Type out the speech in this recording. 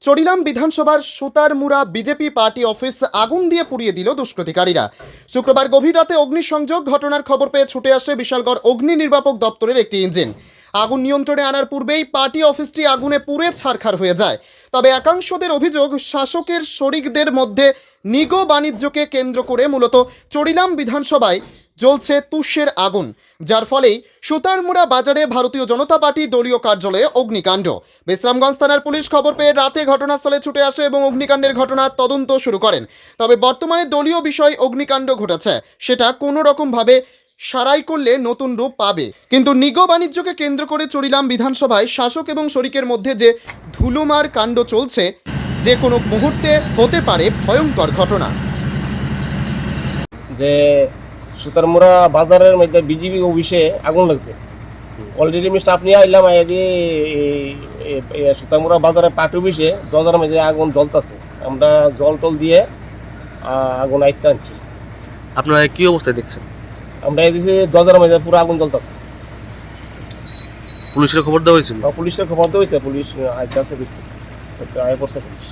চরিলাম বিধানসভার সুতারমুড়া BJP party office আগুন দিয়ে পুড়িয়ে দিল দুষ্কৃতিকারীরা। শুক্রবার গভীর রাতে অগ্নিসংযোগ ঘটনার খবর পেয়ে ছুটে আসে বিশালগড় অগ্নি নির্বাপক দপ্তরের একটি ইঞ্জিন। আগুন নিয়ন্ত্রণে আনার পূর্বেই পার্টি অফিসটি আগুনে পুড়ে ছারখার হয়ে যায়। তবে একাংশদের অভিযোগ, শাসকের শরিকদের মধ্যে নিগো বাণিজ্যকে কেন্দ্র করে মূলত চরিলাম বিধানসভায় জ্বলছে তুষের আগুন, যার ফলেই সুতারমুড়া বাজারে ভারতীয় জনতা পার্টি দলীয় কার্যালয়ে অগ্নিকাণ্ড। বিশ্রামগঞ্জ থানার পুলিশ খবর পেয়ে রাতে ঘটনাস্থলে ছুটে আসে এবং অগ্নিকাণ্ডের ঘটনার তদন্ত শুরু করেন। তবে বর্তমানে দলীয় বিষয় অগ্নিকাণ্ড ঘটেছে, সেটা কোনো রকমভাবে সারাই করলে নতুন রূপ পাবে। কিন্তু নিগো বাণিজ্যকে কেন্দ্র করে চরিলাম বিধানসভায় শাসক এবং শরিকের মধ্যে যে ধুলোমার কাণ্ড চলছে, যে কোনো মুহূর্তে হতে পারে ভয়ঙ্কর ঘটনা। যে সুতারমুড়া বাজারের মধ্যে বিজেপি অফিসে আগুন লাগছে। অলরেডি আমি স্টাফ নিয়ে আইলাম, আইয়া দিয়ে সুতারমুড়া বাজারের পার্টি অফিসে দরজার মধ্যে আগুন জ্বলতেছে। আমরা জল টল দিয়ে আগুন আইতে আনছি। আপনারা কি অবস্থায় দেখছেন? আমরা এদিকে দরজার মধ্যে পুরো আগুন জ্বলতেছে। পুলিশের খবর দেওয়া হয়েছিল? পুলিশের খবর দেওয়া হয়েছে, পুলিশ আইতে আছে, আয় পড়ছে পুলিশ।